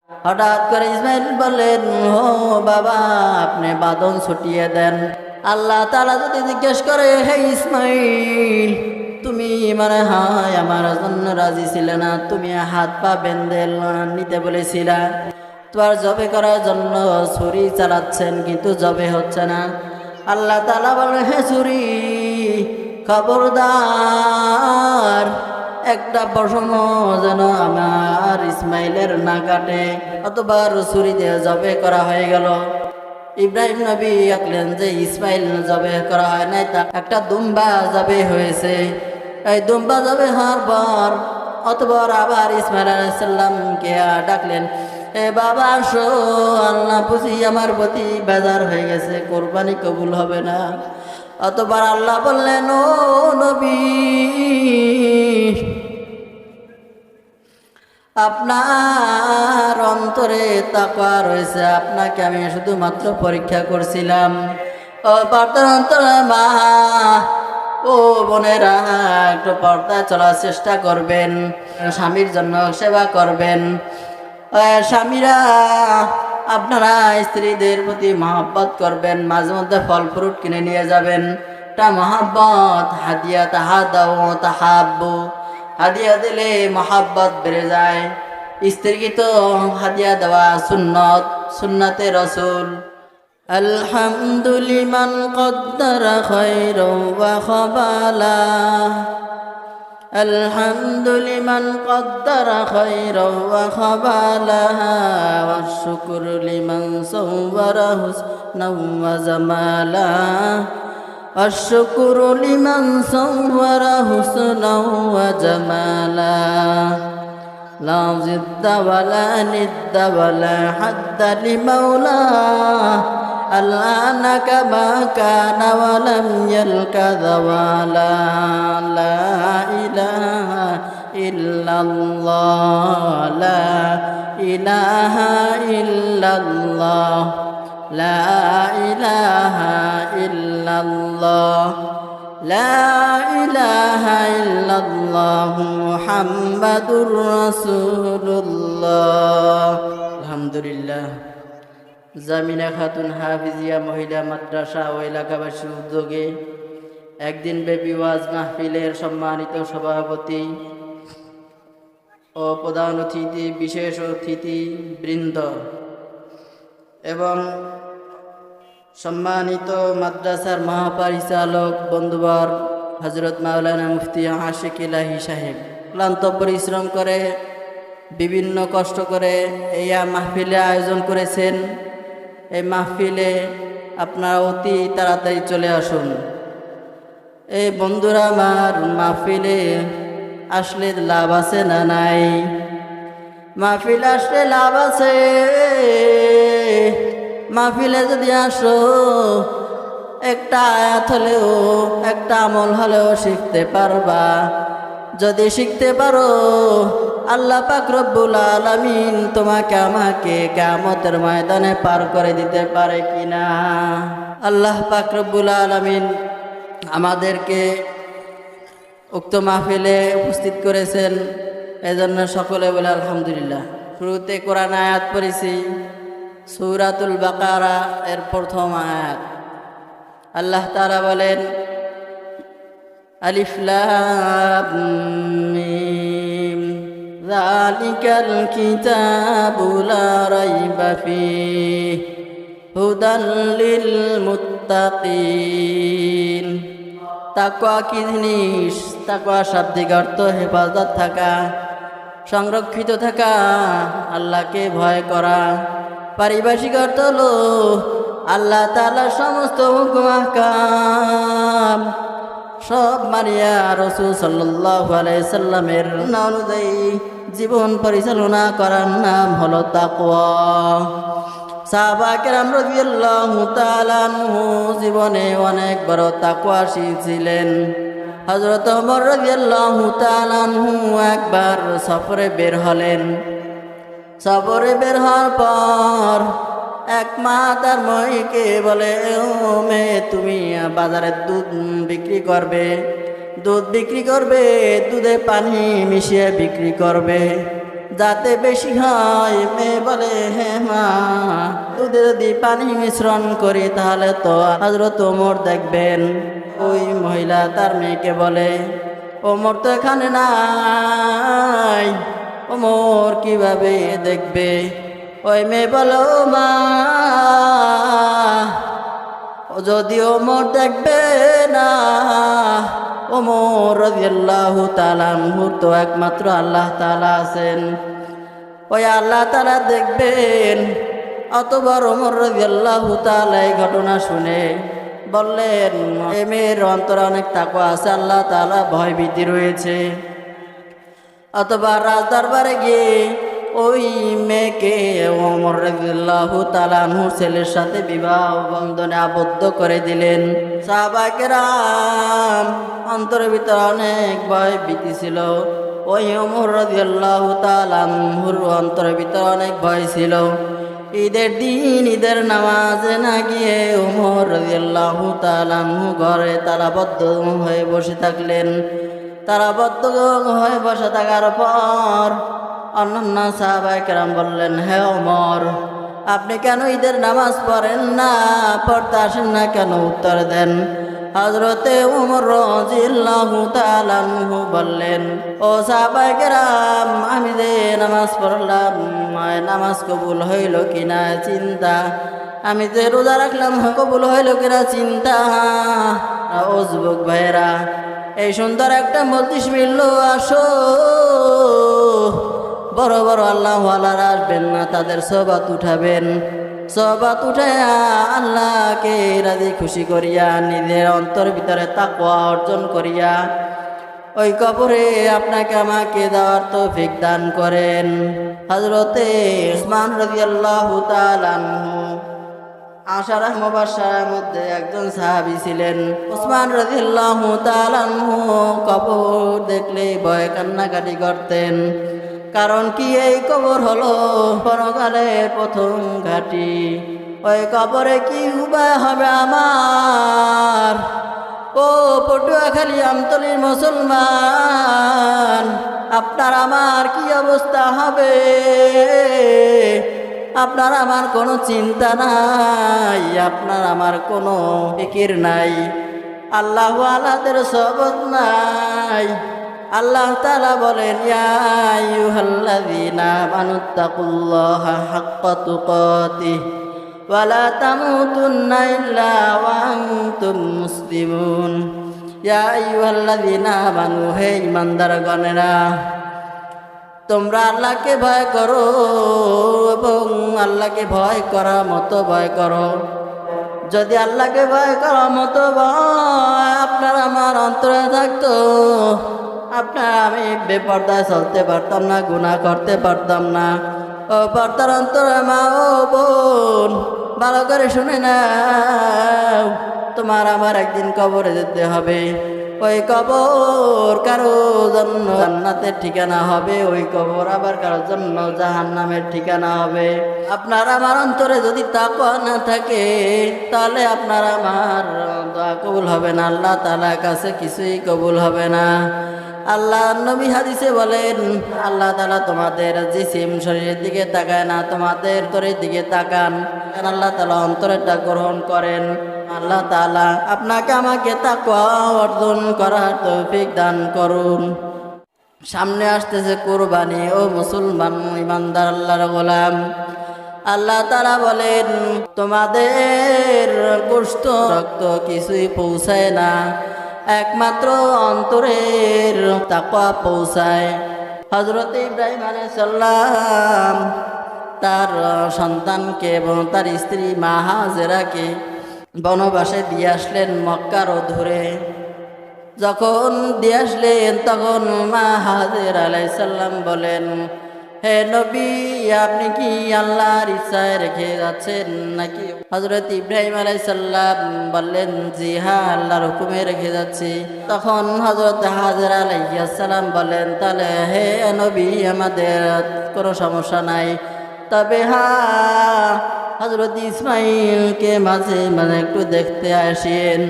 হঠাৎ করে ইসমাইল বললেন, ও বাবা, আপনি বাঁধন ছুটিয়ে দেন। আল্লাহ তাআলা যদি জিজ্ঞেস করে, হে ইসমাইল, তুমি মনে হয় আমার জন্য রাজি ছিলে না, তুমি হাত পা বেঁধে নিতে বলেছিলা, তোমার জবে করার জন্য ছুরি চালাচ্ছেন কিন্তু জবে হচ্ছে না। আল্লাহ তাআলা বলেন, হে ছুরি, খবরদার, একটা পশম যেন আমার ইসমাইলের না কাটে। অতবার ছুরি দিয়ে জবে করা হয়ে গেল। ইব্রাহিম নবী আঁকলেন যে ইসমাইল জবে করা হয় নাই, তা একটা দুম্বা জবে হয়েছে। এই দুম্বা জবে হওয়ার পর অতবার আবার ইসমাইল আলাইহিস সালামকে ডাকলেন, এ বাবা আসো, আল্লাহ বুঝি আমার প্রতি বেজার হয়ে গেছে, কোরবানি কবুল হবে না। অতবার আল্লাহ বললেন, ও নবী, আপনার অন্তরে তাকওয়া রয়েছে, আপনাকে আমি শুধুমাত্র পরীক্ষা করছিলাম। ও পর্দার অন্তরে মা ও বোনেরা, একটু পর্দায় চলার চেষ্টা করবেন, স্বামীর জন্য সেবা করবেন। স্বামীরা, আপনারা স্ত্রীদের প্রতি মহব্বত করবেন, মাঝে মধ্যে ফল ফ্রুট কিনে নিয়ে যাবেন। এটা মহব্বত। হাদিয়া তাহাদাউ তাহাব্বু, হাদিয়া দিলে মহাব্বত বেড়ে যায়। স্ত্রীকে তো হাদিয়া দেওয়া সুন্নত, সুন্নতে রসুল। আলহামদুলিমান কদ্দারা খায়রাও ওয়া খাবালা, আলহামদুলিমান কদ্দারা খায়রাও ওয়া খাবালাহা, ওয়াশ শুকরু লিমান সাওয়ারা হুসনাও ওয়া জামালা, الشكر لمن صور حسنا وجمالا، لا ضد ولا ند ولا حد لمولاه، الآن كما كان ولم يلك زوالا، لا إله إلا الله، لا إله إلا الله، لا إله إلا الله، لا إله إلا الله، محمد رسول الله। الحمد لله। জামিনা খাতুন হাফিজিয়া মহিলা মাদ্রাসা ও এলাকাবাসীর উদ্যোগে একদিন ব্যাপী ওয়াজ মাহফিলের সম্মানিত সভাপতি ও প্রধান অতিথি, বিশেষ অতিথি বৃন্দ এবং সম্মানিত মাদ্রাসার মহাপরিচালক বন্ধুবর হযরত মাওলানা মুফতি আশিক ইলাহি সাহেব ক্লান্ত পরিশ্রম করে বিভিন্ন কষ্ট করে এই মাহফিলে আয়োজন করেছেন। এই মাহফিলে আপনারা অতি তাড়াতাড়ি চলে আসুন। এই বন্ধুরা আমার, মাহফিলে আসলে লাভ আছে না নাই? মাহফিল আসলে লাভ আছে। মাহফিলে যদি আসো, একটা আয়াত হলেও, একটা আমল হলেও শিখতে পারবা। যদি শিখতে পারো, আল্লাহ পাক রব্বুল আলামিন তোমাকে আমাকে কিয়ামতের ময়দানে পার করে দিতে পারে কিনা। আল্লাহ পাক রব্বুল আলামিন আমাদেরকে উক্ত মাহফিলে উপস্থিত করেছেন, এজন্য সকলে বলে আলহামদুলিল্লাহ। শুরুতে কোরআন আয়াত পড়েছি, সূরাতুল বাকারা এর প্রথম আয়াত। আল্লাহ তাআলা বলেন, আলিফ লাম মিম যালিকাল কিতাবু লা রাইবা ফীহি হুদাল লিল মুত্তাকিন। তাকওয়া কি জিনিস? তাকওয়া শাব্দিক অর্থ হেফাজত থাকা, সংরক্ষিত থাকা, আল্লাহকে ভয় করা। পারিভাষিক অর্থ হলো আল্লাহ তাআলার সমস্ত হুকুম আহকাম সব মানিয়া রাসূল সাল্লাল্লাহু আলাইহি সাল্লামের অনুযায়ী জীবন পরিচালনা করার নাম হলো তাকওয়া। সাহাবা কেরাম রাদিয়াল্লাহু তাআলা আনহু জীবনে অনেক বড় তাকওয়াশীল ছিলেন। হযরত ওমর রাদিয়াল্লাহু তাআলা আনহু একবার সফরে বের হলেন। সফরে বের হওয়ার পর এক মা তার মেয়েকে বলে, ও মেয়ে, তুমি বাজারে দুধ বিক্রি করবে, দুধ বিক্রি করবে, দুধে পানি মিশিয়ে বিক্রি করবে। যাতে বেশি হয়। মেয়ে বলে হে মা, দুধে যদি পানি মিশ্রণ করি তাহলে তো হযরত ওমর দেখবেন। ওই মহিলা তার মেয়েকে বলে ওমর তো এখানে নাই, ওমর কিভাবে দেখবে? ওই মেয়ে বলো মা, যদি ওমর দেখবে না, ওমর রাদিয়াল্লাহু তাআলা আনহুর তো একমাত্র আল্লাহ তাআলা আছেন, ওই আল্লাহ তাআলা দেখবেন। অতবার ওমর রাদিয়াল্লাহু তাআলা এই ঘটনা শুনে বললেন, এ মেয়ের অন্তরে অনেক তাকওয়া আছে, আল্লাহ তাআলা ভয়ভীতি রয়েছে। অতবার রাজদরবারে গিয়ে ওই মেয়েকে ওমর রাদিয়াল্লাহু তাআলা আনহুর ছেলের সাথে বিবাহ বন্ধনে আবদ্ধ করে দিলেন। সাহাবায়ে কেরাম অন্তরের ভিতরে অনেক ভয় ভীতি ছিল। ওই ওমর রাদিয়াল্লাহু তাআলা আনহুর অন্তরের ভিতরে অনেক ভয় ছিল। ঈদের দিন ঈদের নামাজে না গিয়ে ওমর রাদিয়াল্লাহু তাআলা আনহু ঘরে তালাবদ্ধ হয়ে বসে থাকলেন। তালাবদ্ধ হয়ে বসে থাকার পর অন্যান্য সাহাবায়ে কেরাম বললেন, হে ওমর, আপনি কেন ঈদের নামাজ পড়েন না, পড়তে আসেন না কেন? উত্তর দেন। হযরতে ওমর রাদিয়াল্লাহু তাআলা আনহু বললেন, ও সাহাবায়ে কেরাম, আমি যে নামাজ পড়লাম, নামাজ কবুল হইল কিনা চিন্তা, আমি যে রোজা রাখলাম কবুল হইল কিনা চিন্তা। ও যুবক ভাইয়েরা, এই সুন্দর একটা মজলিস মিলল, আসো। বড় বড় আল্লাহওয়ালারা আসবেন না, তাদের সওয়াত উঠাবেন। সওয়াত উঠাইয়া আল্লাহকে রাজি খুশি করিয়া নিজের অন্তর ভিতরে তাকওয়া অর্জন করিয়া ওই কবরে আপনাকে আমাকে যাওয়ার তৌফিক দান করেন। হযরতে উসমান রাদিয়াল্লাহু তাআলা আনহু আশারা মুবাশশারার মধ্যে একজন সাহাবী ছিলেন। উসমান রাদিয়াল্লাহু তাআলা আনহু কবর দেখলে ভয়ে কান্নাকাটি করতেন। কারণ কি, এই কবর হলো পরকালের প্রথম ঘাঁটি। ওই কবরে কি উপায় হবে আমার? ও পটুয়াখালী আমতলীর মুসলমান, আপনার আমার কি অবস্থা হবে? আপনার আমার কোনো চিন্তা নাই, আপনার আমার কোনো ফিকির নাই, আল্লাহ আলাদের সবত নাই। আল্লাহ তাআলা বলেন, ইয়া আইয়ুহাল্লাযীনা আমানুত্তাকুল্লাহা হাক্কা তুকাতিহি ওয়া লা তামুতুন্না ইল্লা ওয়া আনতুম মুসলিমুন। ইয়া আইয়ুহাল্লাযীনা আমানু, হে ঈমানদারগণেরা, তোমরা আল্লাহকে ভয় করো এবং আল্লাহকে ভয় করার মতো ভয় করো। যদি আল্লাহকে ভয় করার মতো ভয় আপনার আমার অন্তরে থাকতো, আপনার আমি বেপরদায় চলতে পারতাম না, গুনাহ করতে পারতাম না। ও পর্দার অন্তরে মা ও বোন, ভালো করে শুনে নাও, তোমার আমার একদিন কবরে যেতে হবে। ওই কবর কারো জন্য জান্নাতের ঠিকানা হবে, ওই কবর আবার কারোর জন্য জাহান্নামের ঠিকানা হবে। আপনার আমার অন্তরে যদি তাকওয়া না থাকে, তাহলে আপনার আমার দোয়া কবুল হবে না, আল্লাহ তাআলার কাছে কিছুই কবুল হবে না। আল্লাহ নবী হাদিসে বলেন, আল্লাহ তাআলা তোমাদের জিসিম শরীরের দিকে তাকায় না, তোমাদের অন্তরের দিকে তাকান। আল্লাহ তাআলা অন্তরেরটা গ্রহণ করেন। আল্লাহ তাআলা আপনাকে আমাকে তাকওয়া অর্জন করার তৌফিক দান করুন। সামনে আসতেছে কুরবানি। ও মুসলমান ইমানদার আল্লাহর গোলাম, আল্লাহ তাআলা বলেন, তোমাদের গোশত রক্ত কিছুই পৌঁছায় না, একমাত্র অন্তরের তাকওয়া পৌঁছায়। হযরত ইব্রাহিম আলাইহিস সালাম তার সন্তানকে এবং তার স্ত্রী মা হাজেরাকে বনবাসে দিয়ে আসলেন মক্কার অদূরে। যখন দিয়ে আসলেন তখন মা হাজেরা আলাইহিস সালাম বলেন, হে নবী, আপনি কি আল্লাহর ইচ্ছায় রেখে যাচ্ছেন নাকি? হযরত ইব্রাহিম আলাইহিস সালাম বললেন, জি হ্যাঁ, আল্লাহর হুকুমে রেখে যাচ্ছি। তখন হযরত হাজেরা আলাইহিস সালাম বলেন, তাহলে হে নবী, আমাদের কোনো সমস্যা নাই, তবে হ্যাঁ, হযরত ইসমাইলকে মাঝে মাঝে একটু দেখতে আসেন।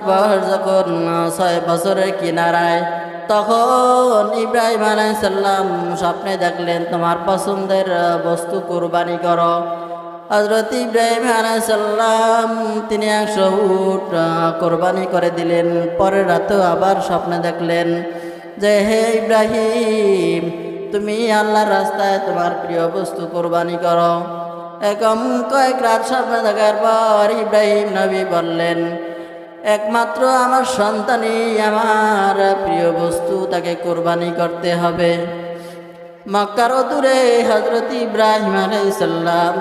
বয়স যখন 6 বছরের কিনারায়, তখন ইব্রাহিম আলাইহিস সালাম স্বপ্নে দেখলেন তোমার পছন্দের বস্তু কুরবানি করো। হযরত ইব্রাহিম আলাইহিস সালাম তিনি 100 উট কোরবানি করে দিলেন। পরের রাতেও আবার স্বপ্নে দেখলেন যে হে ইব্রাহিম, তুমি আল্লাহর রাস্তায় তোমার প্রিয় বস্তু কোরবানি করো। কয়েক রাত স্বপ্নে দেখার পর ইব্রাহিম নবী বললেন, একমাত্র আমার সন্তানই আমার প্রিয় বস্তু, তাকে কোরবানি করতে হবে। মক্কার দূরে হযরত ইব্রাহিম আলাইহিস সালাম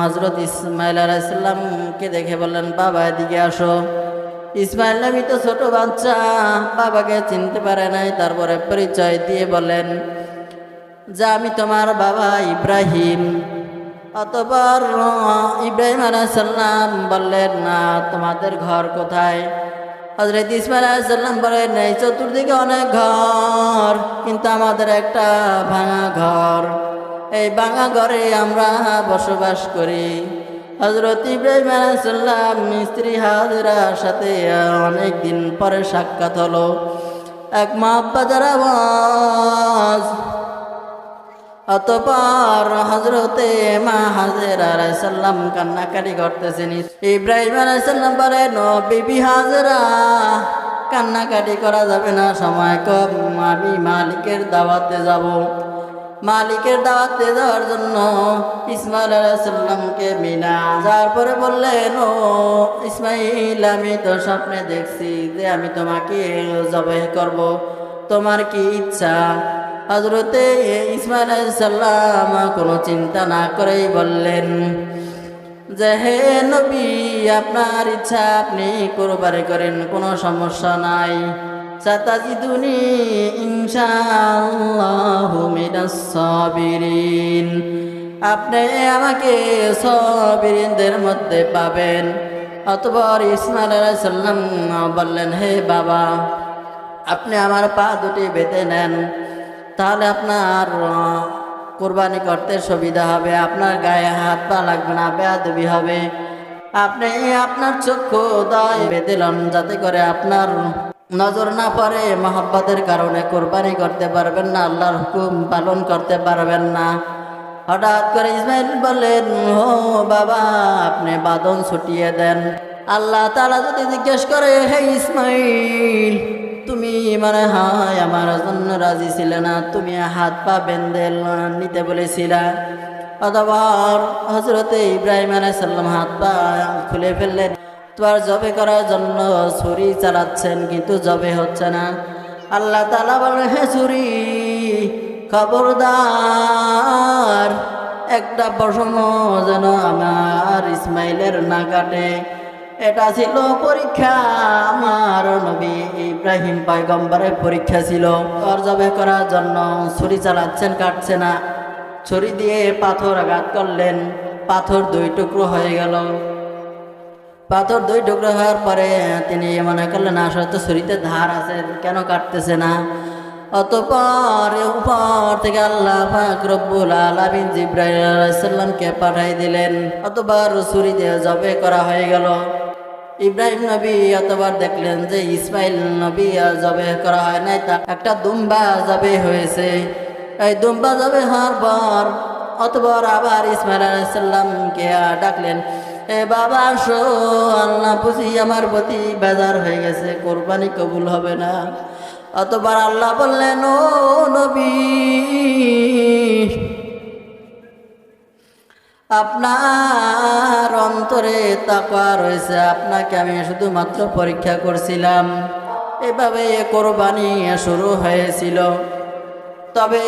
হযরত ইসমাইল আলাইহিস সালামকে দেখে বললেন, বাবা এদিকে আসো। ইসমাইল নবী তো ছোট বাচ্চা, বাবাকে চিনতে পারে নাই। তারপরে পরিচয় দিয়ে বলেন যে আমি তোমার বাবা ইব্রাহিম। অতঃপর ইব্রাহিম আলাইহিস সালাম বললেন, না তোমাদের ঘর কোথায়? হযরত ইসমাইল আলাইহিস সালাম বলেন, এই চতুর্দিকে অনেক ঘর, কিন্তু আমাদের একটা ভাঙা ঘর, এই ভাঙা ঘরে আমরা বসবাস করি। হযরত ইব্রাহিম আলাইহিস সালাম স্ত্রী হাজেরার সাথে অনেক দিন পরে সাক্ষাৎ হলো। এক মহব্বতের আওয়াজ। অতঃপর হযরতে মা হাজেরা আলাইহিস সালাম কান্নাকাটি করতেছেন। ইব্রাহিম আলাইহিস সালাম বলেন, ও বিবি হাজেরা, কান্নাকাটি করা যাবে না, সময় কম, আমি মালিকের দাওয়াতে যাব। মালিকের দাওয়াতে যাওয়ার জন্য ইসমাইল আলাইহিস সালামকে মিনা যাওয়ার পরে বললেন, ও ইসমাইল, আমি তো স্বপ্নে দেখছি যে আমি তোমাকে জবাই করব, তোমার কি ইচ্ছা? হযরতে ইসমাইল আলাইহিস সালাম কোনো চিন্তা না করেই বললেন যে হে নবী, আপনার ইচ্ছা আপনি কোরবানি করেন, কোনো সমস্যা নাই। সাতাজিদুনি ইনশাআল্লাহু মিনাস সাবিরিন, আপনি আমাকে সাবিরিনদের মধ্যে পাবেন। অতঃপর ইসমাইল আলাইহিস সালাম বললেন, হে বাবা, আপনি আমার পা দুটি বেঁধে নেন, তাহলে আপনার কোরবানি করতে সুবিধা হবে, আপনার গায়ে হাত পা লাগবে না, বেয়াদবি হবে। আপনি আপনার চক্ষু দয় বেঁধে লন, যাতে করে আপনার নজর না পড়ে, মহব্বতের কারণে কোরবানি করতে পারবেন না, আল্লাহর হুকুম পালন করতে পারবেন না। হঠাৎ করে ইসমাইল বললেন, ও বাবা, আপনি বাঁধন ছুটিয়ে দেন। আল্লাহ তাআলা যদি জিজ্ঞেস করে, হে ইসমাইল, তুমি মনে হয় আমার জন্য রাজি ছিলে না, তুমি হাত পা বেঁধে নিতে বলেছিলা। অতঃপর হযরতে ইব্রাহিম আলাইহিস সালাম হাত পা খুলে ফেললেন। তোমার জবে করার জন্য ছুরি চালাচ্ছেন, কিন্তু জবে হচ্ছে না। আল্লাহ তাআলা বলেন, হে ছুরি, খবরদার, একটা পশম যেন আমার ইসমাইলের না কাটে। এটা ছিল পরীক্ষা, আমার নবী ইব্রাহিম পয়গম্বরের পরীক্ষা ছিল। আর জবে করার জন্য ছুরি চালাচ্ছেন, কাটছে না। ছুরি দিয়ে পাথর আঘাত করলেন, পাথর 2 টুকরো হয়ে গেল। পাথর 2 টুকরো হওয়ার পরে তিনি মনে করলেন, আসলে তো ছুরিতে ধার আছে, কেন কাটতেছে না? অতঃপর উপর থেকে আল্লাহ পাক রব্বুল আলামিন জিবরাইল আলাইহিস সালামকে পাঠাই দিলেন। অতঃপর ছুরি দিয়ে জবে করা হয়ে গেল। ইব্রাহিম নবী অতবার দেখলেন যে ইসমাইল নবী জবে করা হয় নাই, তা একটা দুম্বা জবে হয়েছে। এই দুম্বা জবে হওয়ার পর অতবার আবার ইসমাইল আলাইহিস সালামকে ডাকলেন, এ বাবা আসো, আল্লাহ বুঝি আমার প্রতি বেজার হয়ে গেছে, কোরবানি কবুল হবে না। অতবার আল্লাহ বললেন, ও নবী, আপনার অন্তরে তাকওয়া রয়েছে, আপনাকে আমি শুধুমাত্র পরীক্ষা করছিলাম। এভাবে কোরবানি শুরু হয়েছিল। তবে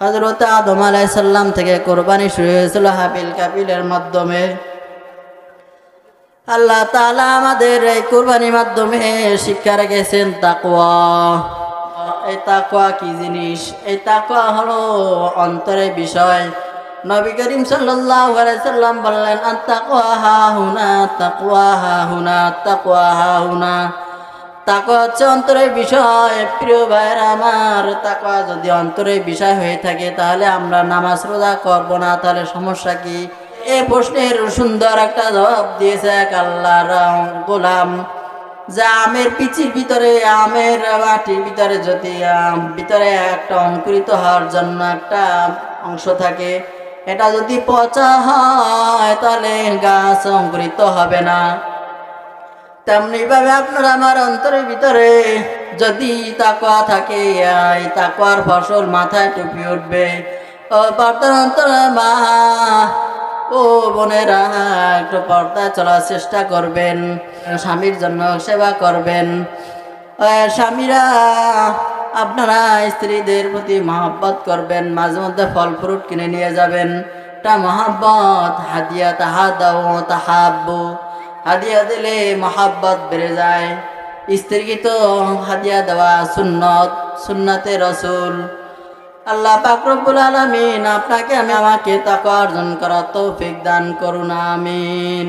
হযরত আদম আলাইহিস সালাম থেকে কোরবানি শুরু হয়েছিল হাবিল কাবিলের মাধ্যমে। আল্লাহ তাআলা আমাদের এই কোরবানির মাধ্যমে শিক্ষা রেখেছেন তাকওয়া। এই তাকওয়া কি জিনিস? এই তাকওয়া হলো অন্তরের বিষয়। নবী করিম সাল্লাল্লাহু আলাইহি সাল্লাম বললেন, আত-তাকওয়া হাহুনা, তাকওয়া হাহুনা, তাকওয়া হাহুনা। তাকওয়া হচ্ছে অন্তরের বিষয়। প্রিয় ভাইরা আমার, তাকওয়া যদি অন্তরের বিষয় হয়ে থাকে, তাহলে আমরা নামাজ রোজা করব না, তাহলে সমস্যা কি? এই প্রশ্নের সুন্দর একটা জবাব দিয়েছে এক আল্লাহর গোলাম। যে আমের পিচির ভিতরে, আমের মাটির ভিতরে যদি ভিতরে একটা অঙ্কুরিত হওয়ার জন্য একটা অংশ থাকে, এটা যদি পচা হয় তাহলে গাছ অঙ্কুরিত হবে না। তেমনি ভাবে আপনার আমার অন্তরের ভিতরে যদি তাকওয়া থাকে, এই তাকওয়ার ফসল মাথায় টুপি উঠবে। ও পর্দার অন্তরে মা ও বোনেরা, একটু পর্দায় চলার চেষ্টা করবেন, স্বামীর জন্য সেবা করবেন। স্বামীরা আপনারা স্ত্রীদের প্রতি মহব্বত করবেন, মাঝে মধ্যে ফল ফ্রুট কিনে নিয়ে যাবেন, এটা মহব্বত। হাদিয়া তাহাদাও তাহাব্বু, হাদিয়া দিলে মহাব্বত বেড়ে যায়। স্ত্রীকে তো হাদিয়া দেওয়া সুন্নত, সুন্নতে রসুল। আল্লাহ পাক রব্বুল আলামিন আপনাকে আমাকে তাকওয়া অর্জন করার তৌফিক দান করুন, আমিন।